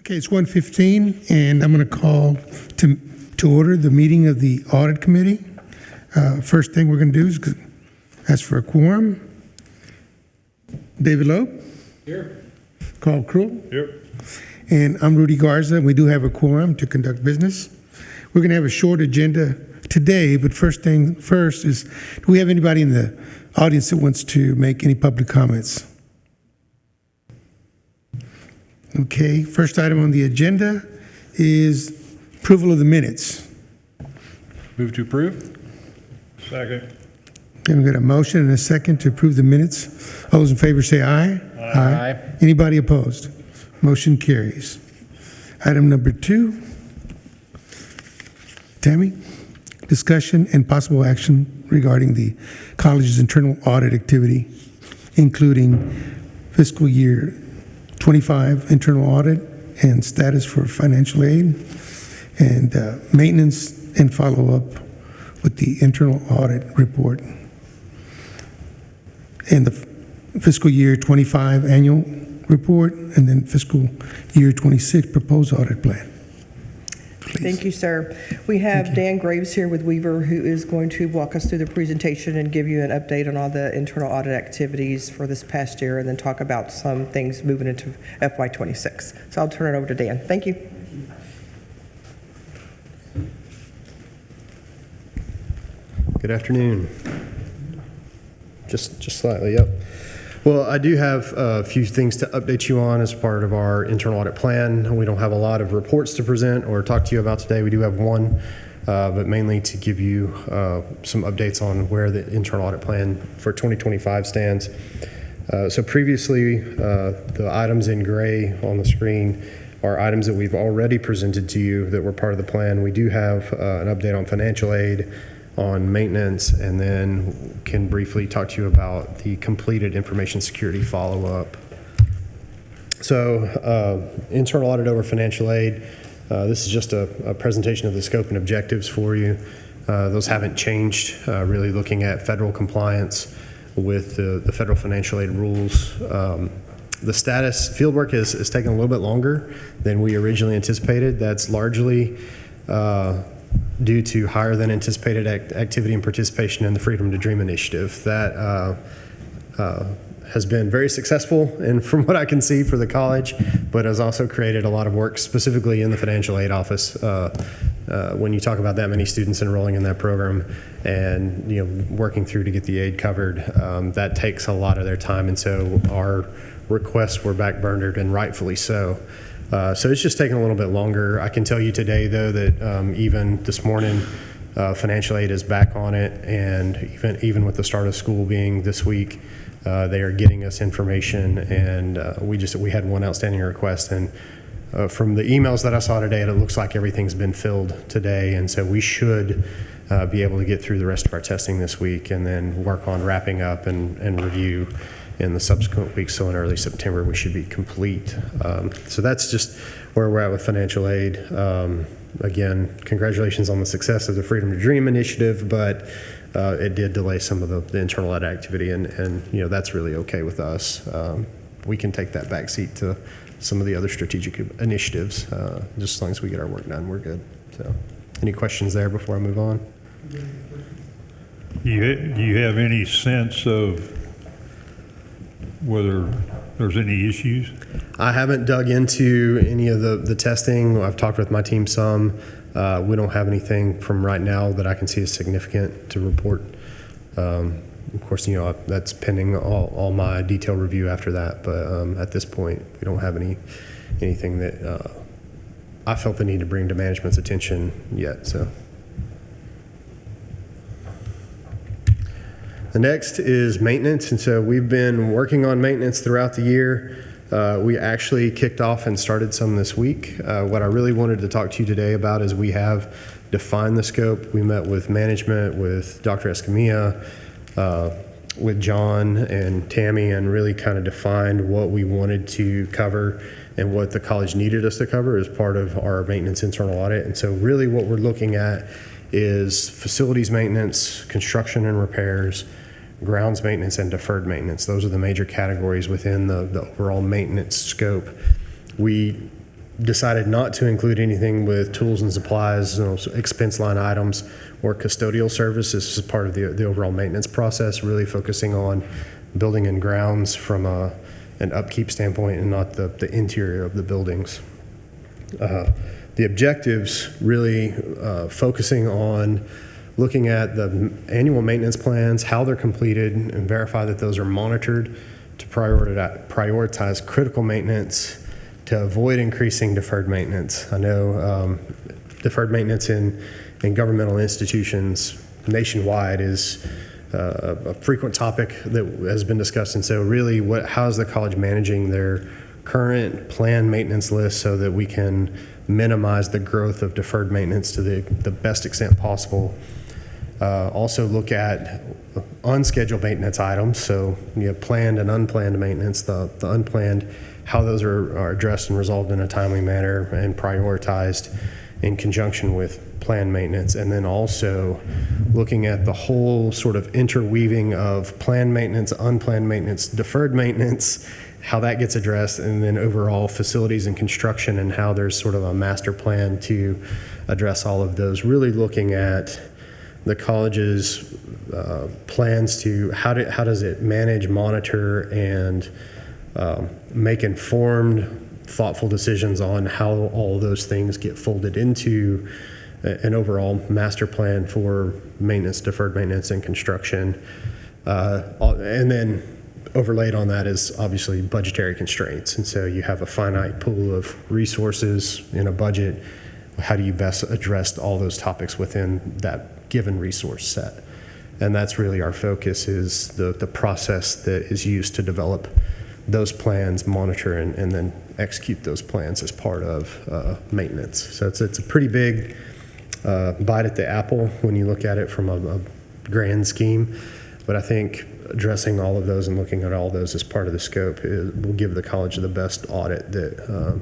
Okay, it's 1:15, and I'm going to call to order the meeting of the Audit Committee. First thing we're going to do is ask for a quorum. David Loeb? Here. Carl Krull? Here. And I'm Rudy Garza, and we do have a quorum to conduct business. We're going to have a short agenda today, but first thing first is, do we have anybody in the audience that wants to make any public comments? Okay, first item on the agenda is approval of the minutes. Move to approve. Second. Okay, we've got a motion and a second to approve the minutes. All those in favor say aye. Aye. Anybody opposed? Motion carries. Item number 2. Tammy, discussion and possible action regarding the college's internal audit activity, including fiscal year 25 internal audit and status for financial aid, and maintenance and follow-up with the internal audit report, and the fiscal year 25 annual report, and then fiscal year 26 proposed audit plan. Please. Thank you, sir. We have Dan Graves here with Weaver, who is going to walk us through the presentation and give you an update on all the internal audit activities for this past year, and then talk about some things moving into FY26. So I'll turn it over to Dan. Thank you. Good afternoon. Just slightly, yep. Well, I do have a few things to update you on as part of our internal audit plan. We don't have a lot of reports to present or talk to you about today. We do have one, but mainly to give you some updates on where the internal audit plan for 2025 stands. So previously, the items in gray on the screen are items that we've already presented to you that were part of the plan. We do have an update on financial aid, on maintenance, and then can briefly talk to you about the completed information security follow-up. So internal audit over financial aid, this is just a presentation of the scope and objectives for you. Those haven't changed, really looking at federal compliance with the federal financial aid rules. The status fieldwork has taken a little bit longer than we originally anticipated. That's largely due to higher than anticipated activity and participation in the Freedom to Dream initiative. That has been very successful, and from what I can see, for the college, but has also created a lot of work specifically in the financial aid office. When you talk about that many students enrolling in that program and working through to get the aid covered, that takes a lot of their time, and so our requests were backburnered, and rightfully so. So it's just taking a little bit longer. I can tell you today, though, that even this morning, financial aid is back on it, and even with the start of school being this week, they are getting us information, and we had one outstanding request, and from the emails that I saw today, it looks like everything's been filled today, and so we should be able to get through the rest of our testing this week, and then work on wrapping up and review in the subsequent weeks. So in early September, we should be complete. So that's just where we're at with financial aid. Again, congratulations on the success of the Freedom to Dream initiative, but it did delay some of the internal audit activity, and that's really okay with us. We can take that back seat to some of the other strategic initiatives. Just as long as we get our work done, we're good. So, any questions there before I move on? Do you have any sense of whether there's any issues? I haven't dug into any of the testing. I've talked with my team some. We don't have anything from right now that I can see as significant to report. Of course, that's pending all my detailed review after that. But at this point, we don't have anything that I felt the need to bring to management's attention yet. So. The next is maintenance, and so we've been working on maintenance throughout the year. We actually kicked off and started some this week. What I really wanted to talk to you today about is we have defined the scope. We met with management, with Dr. Escamilla, with John and Tammy, and really kind of defined what we wanted to cover and what the college needed us to cover as part of our maintenance internal audit. And so really what we're looking at is facilities maintenance, construction and repairs, grounds maintenance, and deferred maintenance. Those are the major categories within the overall maintenance scope. We decided not to include anything with tools and supplies, expense line items, or custodial services as part of the overall maintenance process, really focusing on building and grounds from an upkeep standpoint and not the interior of the buildings. The objectives really focusing on looking at the annual maintenance plans, how they're completed, and verify that those are monitored to prioritize critical maintenance to avoid increasing deferred maintenance. I know deferred maintenance in governmental institutions nationwide is a frequent topic that has been discussed. And so really, how is the college managing their current planned maintenance list so that we can minimize the growth of deferred maintenance to the best extent possible? Also look at unscheduled maintenance items. So you have planned and unplanned maintenance, the unplanned, how those are addressed and resolved in a timely manner and prioritized in conjunction with planned maintenance. And then also looking at the whole sort of interweaving of planned maintenance, unplanned maintenance, deferred maintenance, how that gets addressed, and then overall facilities and construction and how there's sort of a master plan to address all of those. Really looking at the college's plans to how does it manage, monitor, and make informed, thoughtful decisions on how all those things get folded into an overall master plan for maintenance, deferred maintenance, and construction. And then overlaid on that is obviously budgetary constraints. And so you have a finite pool of resources in a budget. How do you best address all those topics within that given resource set? And that's really our focus, is the process that is used to develop those plans, monitor, and then execute those plans as part of maintenance. So it's a pretty big bite at the apple when you look at it from a grand scheme. But I think addressing all of those and looking at all those as part of the scope will give the college the best audit that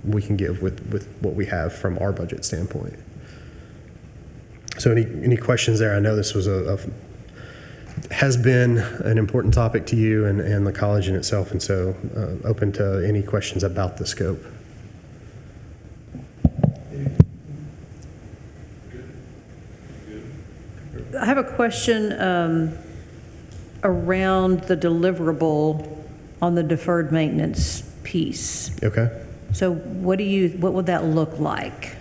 we can give with what we have from our budget standpoint. So any questions there? I know this was has been an important topic to you and the college in itself, and so open to any questions about the scope. I have a question around the deliverable on the deferred maintenance piece. Okay. So what would that look like?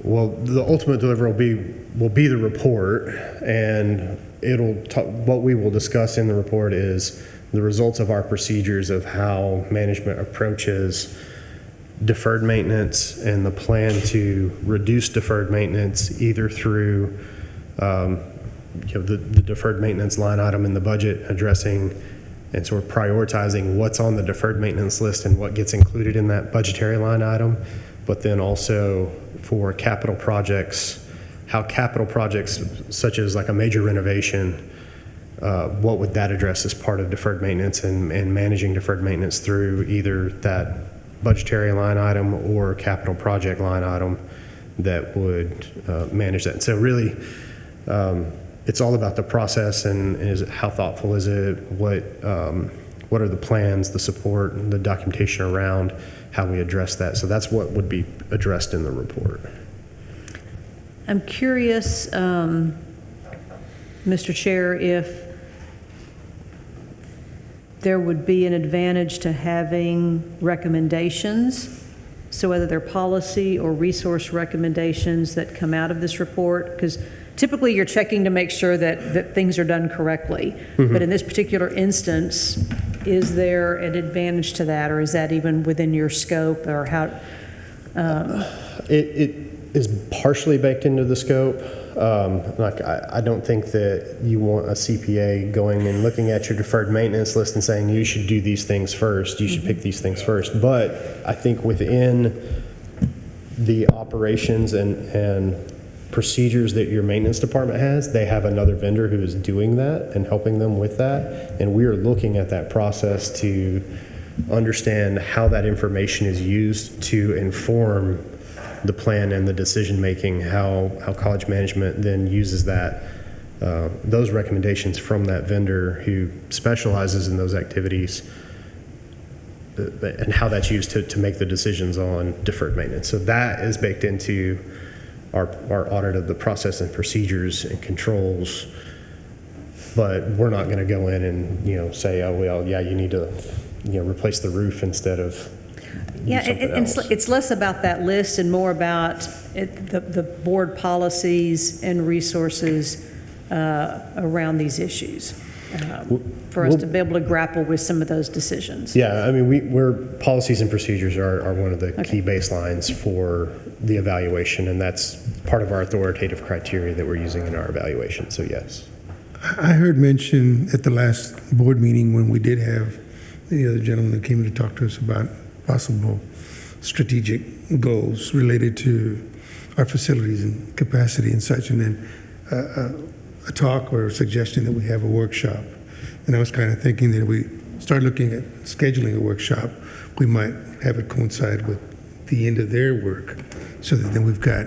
Well, the ultimate deliverable will be the report, and what we will discuss in the report is the results of our procedures of how management approaches deferred maintenance and the plan to reduce deferred maintenance either through the deferred maintenance line item in the budget, addressing and sort of prioritizing what's on the deferred maintenance list and what gets included in that budgetary line item, but then also for capital projects, how capital projects such as like a major renovation, what would that address as part of deferred maintenance and managing deferred maintenance through either that budgetary line item or capital project line item that would manage that. And so really, it's all about the process and how thoughtful is it, what are the plans, the support, and the documentation around how we address that. So that's what would be addressed in the report. I'm curious, Mr. Chair, if there would be an advantage to having recommendations, so whether they're policy or resource recommendations that come out of this report, because typically you're checking to make sure that things are done correctly. Mm-hmm. But in this particular instance, is there an advantage to that, or is that even within your scope, or how? It is partially baked into the scope. I don't think that you want a CPA going and looking at your deferred maintenance list and saying you should do these things first, you should pick these things first. But I think within the operations and procedures that your maintenance department has, they have another vendor who is doing that and helping them with that. And we are looking at that process to understand how that information is used to inform the plan and the decision making, how college management then uses that, those recommendations from that vendor who specializes in those activities and how that's used to make the decisions on deferred maintenance. So that is baked into our audit of the process and procedures and controls. But we're not going to go in and, say, oh, well, yeah, you need to, replace the roof instead of Yeah, something else. it's less about that list and more about the board policies and resources around these issues for us to be able to grapple with some of those decisions. Yeah, I mean, we're policies and procedures are one of the key baselines for the evaluation, and that's part of our authoritative criteria that we're using in our evaluation. So yes. I heard mention at the last board meeting when we did have the other gentleman that came in to talk to us about possible strategic goals related to our facilities and capacity and such, and then a talk or a suggestion that we have a workshop. And I was kind of thinking that if we start looking at scheduling a workshop, we might have it coincide with the end of their work, so that then we've got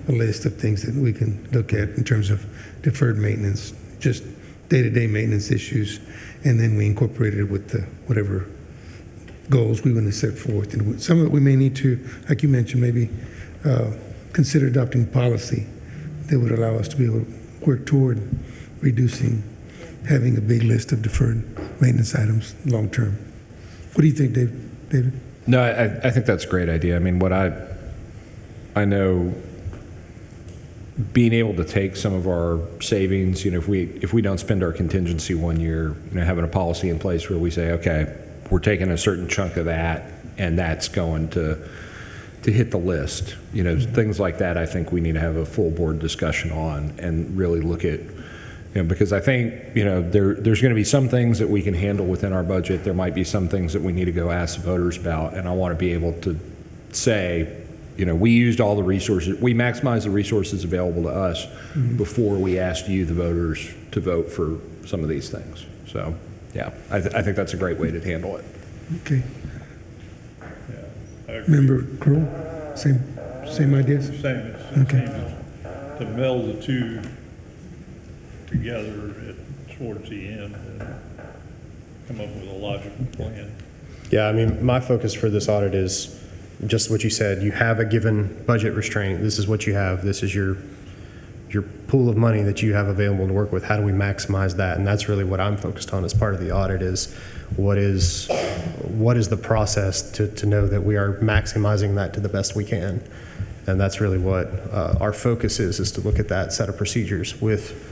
a list of things that we can look at in terms of deferred maintenance, just day-to-day maintenance issues, and then we incorporate it with the whatever goals we want to set forth. And some of it we may need to, like you mentioned, maybe consider adopting policy that would allow us to be able to work toward reducing, having a big list of deferred maintenance items long-term. What do you think, David? No, I think that's a great idea. I mean, what I know, being able to take some of our savings, if we don't spend our contingency one year, having a policy in place where we say, okay, we're taking a certain chunk of that, and that's going to hit the list. Things like that, I think we need to have a full board discussion on and really look at, because I think, there's going to be some things that we can handle within our budget. There might be some things that we need to go ask the voters about, and I want to be able to say, we used all the resources, we maximized the resources available to us before we asked you, the voters, to vote for some of these things. So, yeah, I think that's a great way to handle it. Okay. Yeah, I agree. Member Kroll, same ideas? Same Okay. as to meld the two together towards the end and come up with a logical plan. Yeah, I mean, my focus for this audit is just what you said. You have a given budget restraint. This is what you have. This is your pool of money that you have available to work with. How do we maximize that? And that's really what I'm focused on as part of the audit is what is the process to know that we are maximizing that to the best we can. And that's really what our focus is to look at that set of procedures with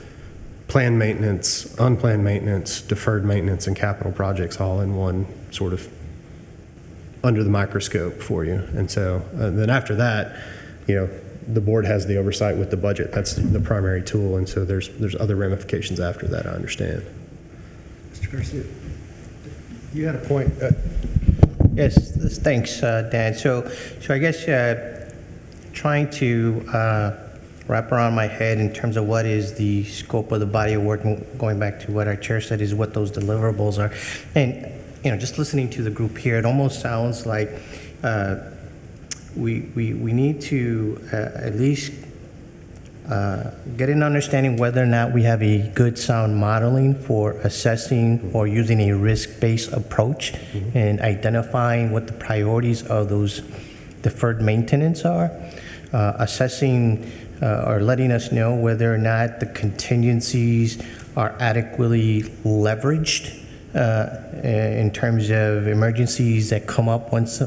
planned maintenance, unplanned maintenance, deferred maintenance, and capital projects all in one sort of under the microscope for you. And so then after that, the board has the oversight with the budget. That's the primary tool. And so there's other ramifications after that, I understand. Mr. Garcia, you had a point. Yes, thanks, Dan. So I guess trying to wrap around my head in terms of what is the scope of the body of work, going back to what our chair said, is what those deliverables are. And just listening to the group here, it almost sounds like we need to at least get an understanding whether or not we have a good sound modeling for assessing or using a risk-based approach and identifying what the priorities of those deferred maintenance are, assessing or letting us know whether or not the contingencies are adequately leveraged in terms of emergencies that come up once,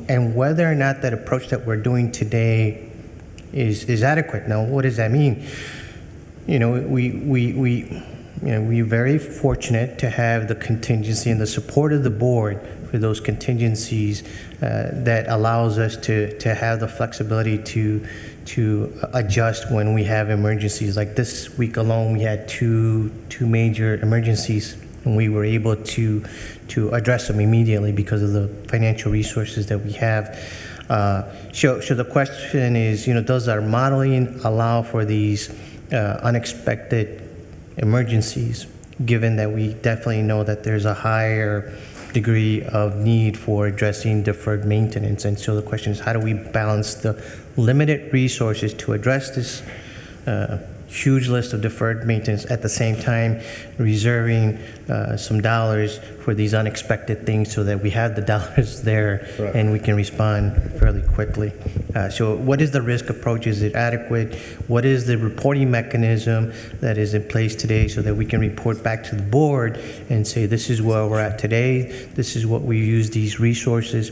and whether or not that approach that we're doing today is adequate. Now, what does that mean? We're very fortunate to have the contingency and the support of the board for those contingencies that allows us to have the flexibility to adjust when we have emergencies. Like this week alone, we had two major emergencies, and we were able to address them immediately because of the financial resources that we have. So the question is, does our modeling allow for these unexpected emergencies, given that we definitely know that there's a higher degree of need for addressing deferred maintenance? And so the question is, how do we balance the limited resources to address this huge list of deferred maintenance, at the same time reserving some dollars for these unexpected things so that we have the dollars there and we can respond fairly quickly. So what is the risk approach? Is it adequate? What is the reporting mechanism that is in place today so that we can report back to the board and say, this is where we're at today, this is what we use these resources.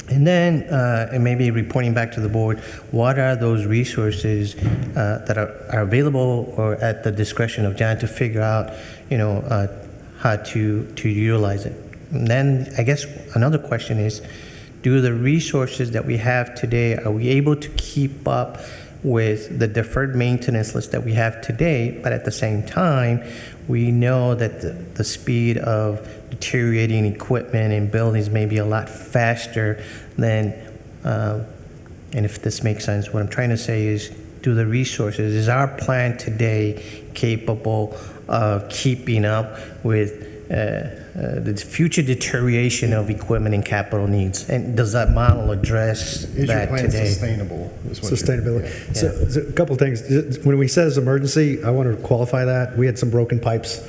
And then, and maybe reporting back to the board, what are those resources that are available or at the discretion of John to figure out, how to utilize it. And then I guess another question is, do the resources that we have today, are we able to keep up with the deferred maintenance list that we have today, but at the same time, we know that the speed of deteriorating equipment and buildings may be a lot faster than, and if this makes sense, what I'm trying to say is, do the resources, is our plan today capable of keeping up with the future deterioration of equipment and capital needs? And does that model address Is your that plan today? sustainable? is what you're- Sustainability. So a couple of things. When we says emergency, I want to qualify that. We had some broken pipes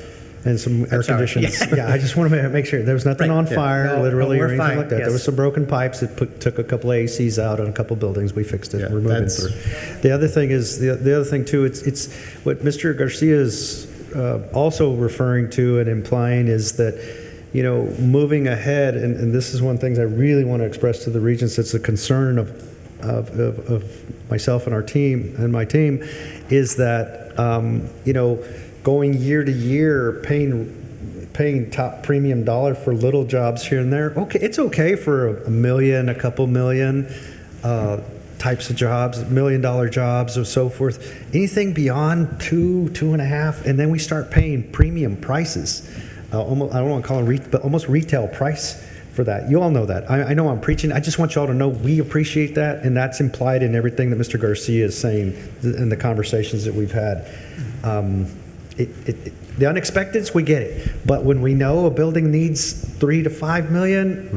and some air sorry. conditions. Yeah, I just want to make sure there was nothing Right. on Yeah. fire, No, literally, no, or we're anything fine. like that. There Yes. was some broken pipes. It took a couple of ACs out on a couple of buildings. We fixed it. Yeah, We're moving that's- through. The other thing is the other thing too. It's what Mr. Garcia is also referring to and implying is that, moving ahead, and this is one of the things I really want to express to the Regents. It's a concern of myself and our team and my team, is that going year to year, paying top premium dollar for little jobs here and there. Okay, it's okay for $1 million, a couple million types of jobs, $1 million jobs, or so forth. Anything beyond 2.5, and then we start paying premium prices. Almost, I don't want to call it, but almost retail price for that. You all know that. I know I'm preaching. I just want you all to know we appreciate that, and that's implied in everything that Mr. Garcia is saying in the conversations that we've had. The unexpecteds, we get it. But when we know a building needs $3 to $5 million,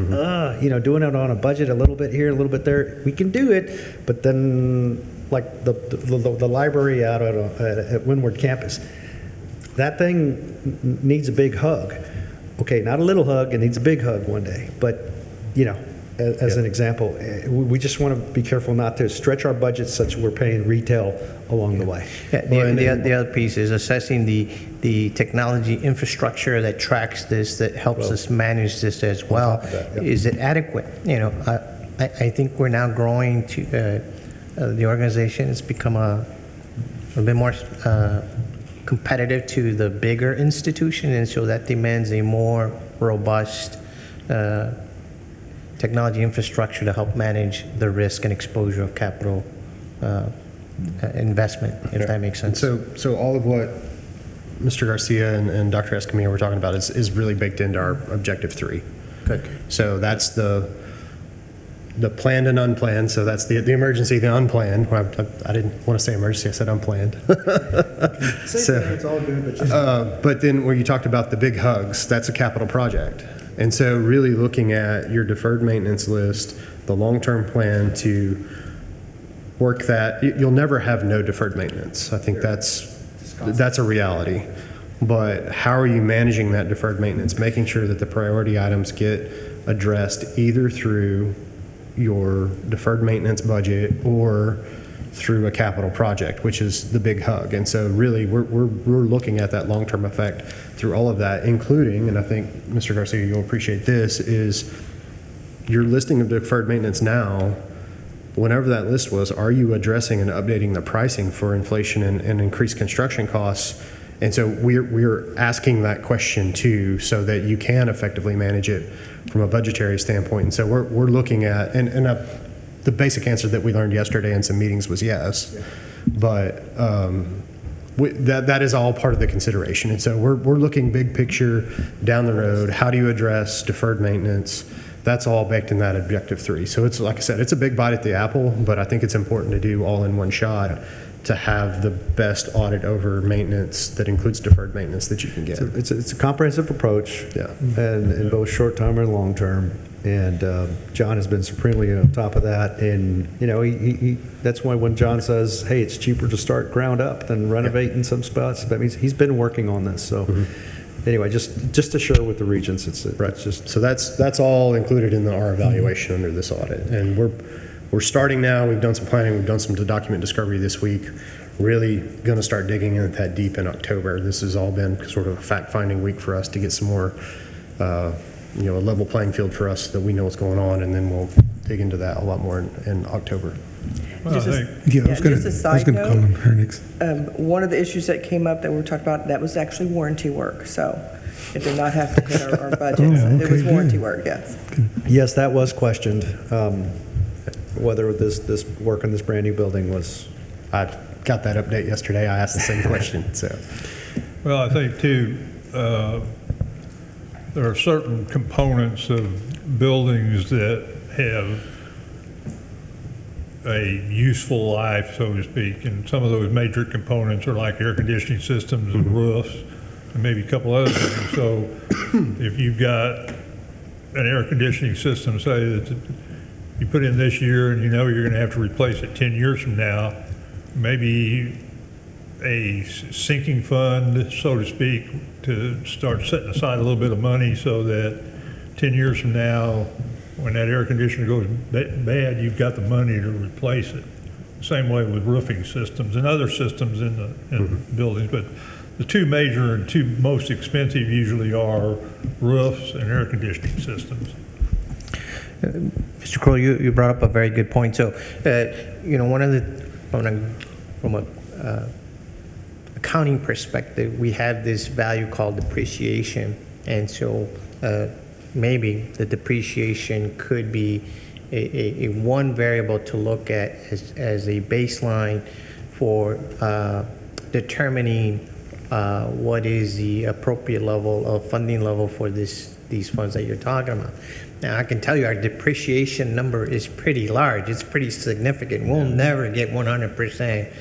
doing it on a budget a little bit here, a little bit there, we can do it. But then, like the library out at Windward campus, that thing needs a big hug. Okay, not a little hug, it needs a big hug one day. But, as an example, we just want to be careful not to stretch our budgets such that we're paying retail along the way. Yeah, the other piece is assessing the technology infrastructure that tracks this, that helps us manage this as well. top of that, yep. Is it adequate? I think we're now growing to, the organization has become a bit more competitive to the bigger institution, and so that demands a more robust technology infrastructure to help manage the risk and exposure of capital investment, if that makes sense. So all of what Mr. Garcia and Dr. Escamilla were talking about is really baked into our objective 3. Good. So that's the planned and unplanned. So that's the emergency, the unplanned. Well, I didn't want to say emergency. I said unplanned. It's all good, But then where you talked about the big hugs, that's a capital project. And so really looking at your deferred maintenance list, the long-term plan to work that, you'll never have no deferred maintenance. I think that's a reality. But how are you managing that deferred maintenance, making sure that the priority items get addressed either through your deferred maintenance budget or through a capital project, which is the big hug. And so really we're looking at that long-term effect through all of that, including, and I think Mr. Garcia, you'll appreciate this, is your listing of deferred maintenance now, whenever that list was, are you addressing and updating the pricing for inflation and increased construction costs? And so we're asking that question too, so that you can effectively manage it from a budgetary standpoint. And so we're looking at, the basic answer that we learned yesterday in some meetings was yes, but that is all part of the consideration. And so we're looking big picture down the road. How do you address deferred maintenance? That's all baked in that objective 3. So it's, like I said, it's a big bite at the apple, but I think it's important to do all in one shot to have the best audit over maintenance that includes deferred maintenance that you can get. It's a comprehensive approach. Yeah. And in both short term and long term. And John has been supremely on top of that. And, you know, that's why when John says, hey, it's cheaper to start ground up than renovating some spots, that means he's been working on this. So anyway, just to share with the Regents, it's just. So that's all included in our evaluation under this audit. And we're starting now. We've done some planning. We've done some document discovery this week. Really going to start digging in that deep in October. This has all been sort of a fact-finding week for us to get some more, a level playing field for us so that we know what's going on, and then we'll dig into that a lot more in October. Well, I Just a- think, Yeah, I was Yeah, gonna, just a I was side gonna call note. on her next. One of the issues that came up that we talked about, that was actually warranty work, so it did not have to hit our budget. Oh, It was okay, warranty good. work, yes. Yes, that was questioned, whether this work in this brand-new building was. I got that update yesterday. I asked the same question. So, well, I think too, there are certain components of buildings that have a useful life, so to speak, and some of those major components are like air conditioning systems and roofs, and maybe a couple other things. So if you've got an air conditioning system, say that you put in this year and you know you're going to have to replace it 10 years from now, maybe a sinking fund, so to speak, to start setting aside a little bit of money so that 10 years from now, when that air conditioner goes bad, you've got the money to replace it. Same way with roofing systems and other systems in buildings, but the two major and two most expensive usually are roofs and air conditioning systems. Mr. Kroll, you brought up a very good point. So, one of the, from a accounting perspective, we have this value called depreciation. And so maybe the depreciation could be a one variable to look at as a baseline for determining what is the appropriate level of funding level for these funds that you're talking about. Now, I can tell you our depreciation number is pretty large. It's pretty significant. We'll never get 100%,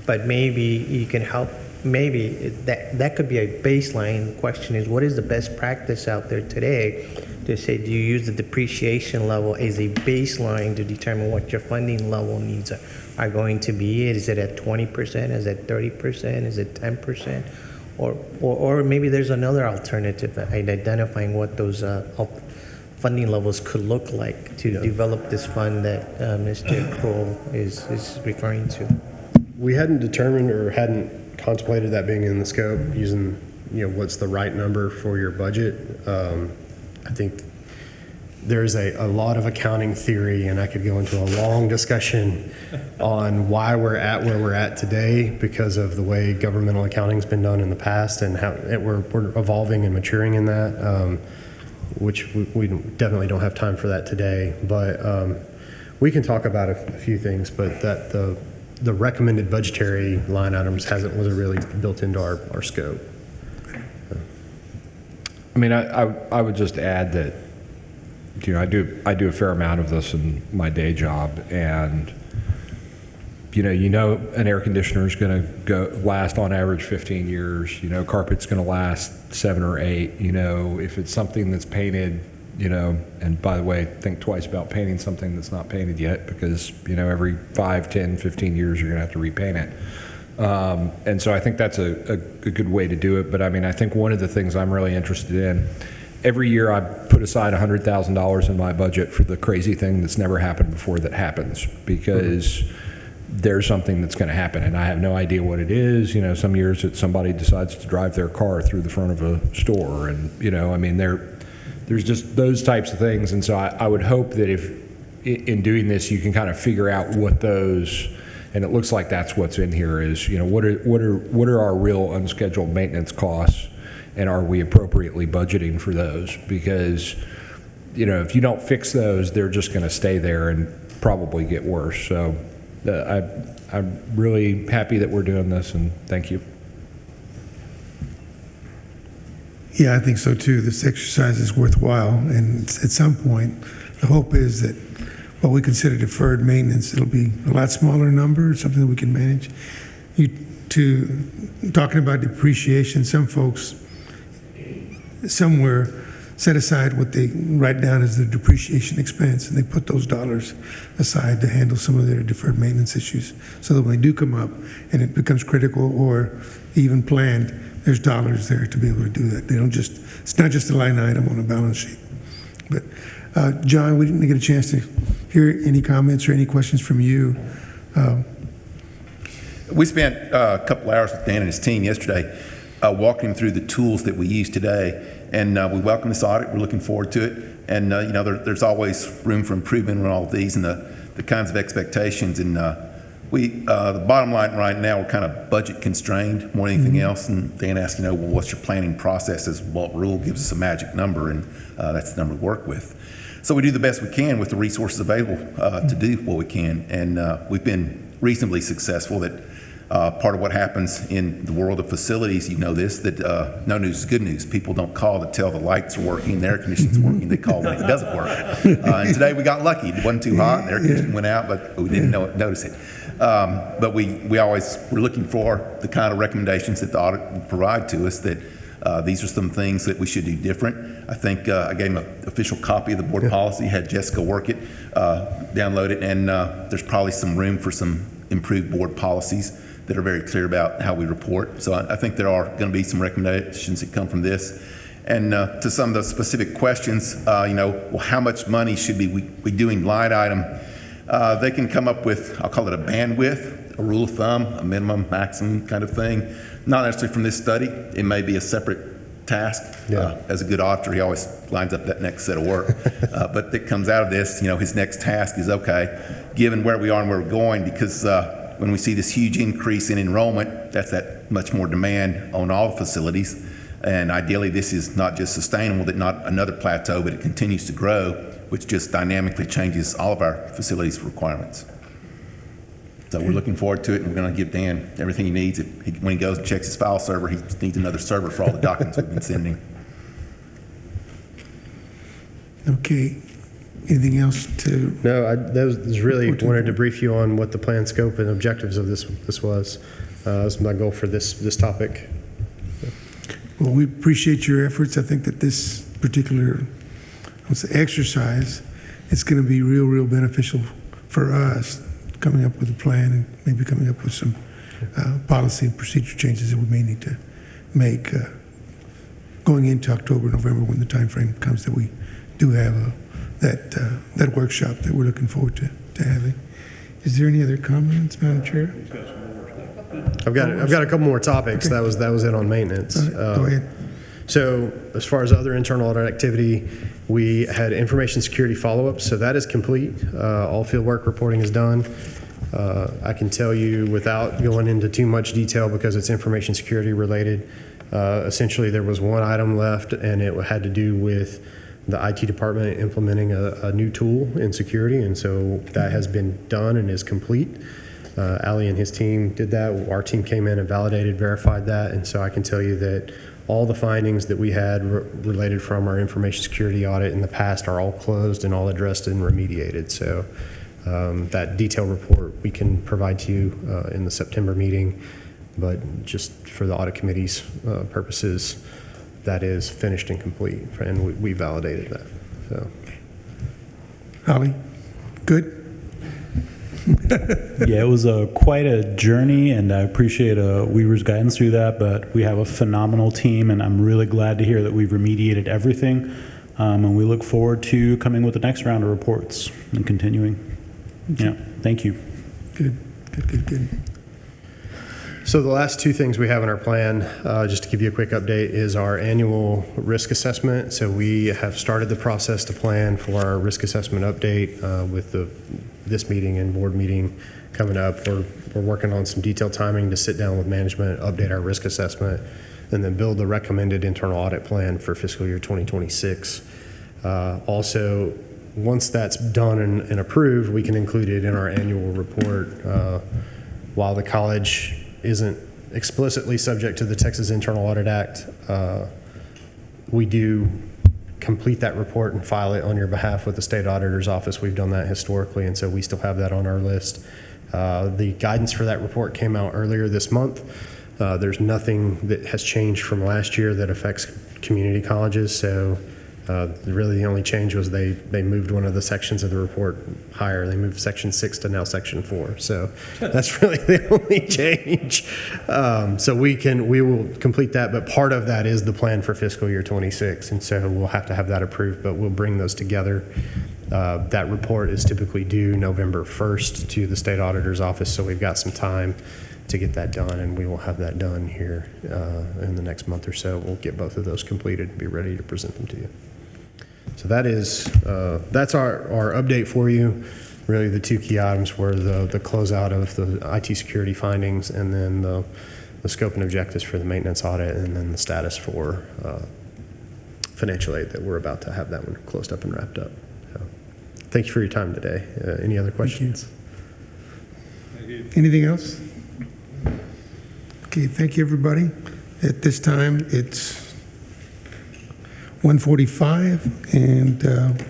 but maybe you can help. Maybe that could be a baseline. The question is, what is the best practice out there today to say, do you use the depreciation level as a baseline to determine what your funding level needs are going to be? Is it at 20%? Is it 30%? Is it 10%? Or maybe there's another alternative in identifying what those funding levels could look like to develop this fund that Mr. Kroll is referring to. we hadn't determined or hadn't contemplated that being in the scope, using, what's the right number for your budget. I think there's a lot of accounting theory, and I could go into a long discussion on why we're at where we're at today because of the way governmental accounting's been done in the past and how we're evolving and maturing in that, which we definitely don't have time for that today. But we can talk about a few things, but that the recommended budgetary line items wasn't really built into our scope. I mean, I would just add that, I do a fair amount of this in my day job, and an air conditioner is going to last on average 15 years. Carpet's going to last 7 or 8. If it's something that's painted, and by the way, think twice about painting something that's not painted yet, because every 5, 10, 15 years you're going to have to repaint it. And so I think that's a good way to do it. But I mean, I think one of the things I'm really interested in, every year I put aside $100,000 in my budget for the crazy thing that's never happened before that happens, because there's something that's going to happen and I have no idea what it is. Some years somebody decides to drive their car through the front of a store, and I mean, there's just those types of things. And so I would hope that if in doing this you can kind of figure out what those, and it looks like that's what's in here, is what are our real unscheduled maintenance costs, and are we appropriately budgeting for those? Because if you don't fix those, they're just going to stay there and probably get worse. So I'm really happy that we're doing this, and thank you. Yeah, I think so too. This exercise is worthwhile, and at some point, the hope is that what we consider deferred maintenance, it'll be a lot smaller number, something that we can manage. Talking about depreciation, some folks somewhere set aside what they write down as the depreciation expense, and they put those dollars aside to handle some of their deferred maintenance issues, so that when they do come up and it becomes critical or even planned, there's dollars there to be able to do that. They don't just, it's not just a line item on a balance sheet. But, John, we didn't get a chance to hear any comments or any questions from you. We spent a couple hours with Dan and his team yesterday walking him through the tools that we use today, and we welcome this audit. We're looking forward to it, and there's always room for improvement on all of these and the kinds of expectations. And the bottom line right now, we're kind of budget constrained more than anything else. And Dan asked, well, what's your planning processes? What rule gives us a magic number, and that's the number we work with. So we do the best we can with the resources available to do what we can, and we've been reasonably successful. That part of what happens in the world of facilities, you know this, that no news is good news. People don't call to tell the lights are working, the air conditioning's working. They call when it doesn't work. And today we got lucky. It wasn't too hot, the air conditioning went out, but we didn't notice it. But we're looking for the kind of recommendations that the audit will provide to us, that these are some things that we should do different. I think I gave him an official copy of the board policy, had Jessica work it, download it, and there's probably some room for some improved board policies that are very clear about how we report. So I think there are going to be some recommendations that come from this. And to some of the specific questions, well, how much money should we be doing line item? They can come up with, I'll call it a bandwidth, a rule of thumb, a minimum, maximum kind of thing. Not necessarily from this study. It may be a separate task. As a good auditor, he always lines up that next set of work. But it comes out of this, his next task is, okay, given where we are and where we're going, because when we see this huge increase in enrollment, that's that much more demand on all the facilities. And ideally, this is not just sustainable, that not another plateau, but it continues to grow, which just dynamically changes all of our facilities requirements. So we're looking forward to it, and we're going to give Dan everything he needs. When he goes and checks his file server, he needs another server for all the documents we've been sending. Okay. Anything else to? No, I really wanted to brief you on what the plan, scope, and objectives of this was. That's my goal for this topic. Well, we appreciate your efforts. I think that this particular exercise is going to be real beneficial for us, coming up with a plan and maybe coming up with some policy and procedure changes that we may need to make going into October, November, when the time frame comes that we do have that workshop that we're looking forward to having. Is there any other comments, Madam Chair? I've got a couple more topics. Okay. That was it on maintenance. Right, go ahead. So as far as other internal audit activity, we had information security follow-up. So that is complete. All field work reporting is done. I can tell you without going into too much detail because it's information security related. Essentially, there was one item left, and it had to do with the IT department implementing a new tool in security, and so that has been done and is complete. Ali and his team did that. Our team came in and validated, verified that, and so I can tell you that all the findings that we had related from our information security audit in the past are all closed and all addressed and remediated. So that detailed report we can provide to you in the September meeting, but just for the audit committee's purposes, that is finished and complete, and we validated that. So, Ali, good? Yeah, it was quite a journey, and I appreciate Weaver's guidance through that, but we have a phenomenal team, and I'm really glad to hear that we've remediated everything, and we look forward to coming with the next round of reports and continuing. Yeah, thank you. Good. So the last two things we have in our plan, just to give you a quick update, is our annual risk assessment. So we have started the process to plan for our risk assessment update with this meeting and board meeting coming up. We're working on some detailed timing to sit down with management, update our risk assessment, and then build the recommended internal audit plan for fiscal year 2026. Also, once that's done and approved, we can include it in our annual report. While the college isn't explicitly subject to the Texas Internal Audit Act, we do complete that report and file it on your behalf with the state auditor's office. We've done that historically, and so we still have that on our list. The guidance for that report came out earlier this month. There's nothing that has changed from last year that affects community colleges, so Really, the only change was they moved one of the sections of the report higher. They moved section 6 to now section 4. So that's really the only change. So we will complete that, but part of that is the plan for fiscal year 26, and so we'll have to have that approved, but we'll bring those together. That report is typically due November 1st to the state auditor's office, so we've got some time to get that done, and we will have that done here in the next month or so. We'll get both of those completed and be ready to present them to you. So that's our update for you. Really, the two key items were the closeout of the IT security findings, and then the scope and objectives for the maintenance audit, and then the status for financial aid that we're about to have that one closed up and wrapped up. So, thank you for your time today. Any other questions? Anything else? Okay, thank you, everybody. At this time, it's 1:45, and I'm going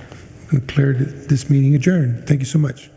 to declare this meeting adjourned. Thank you so much.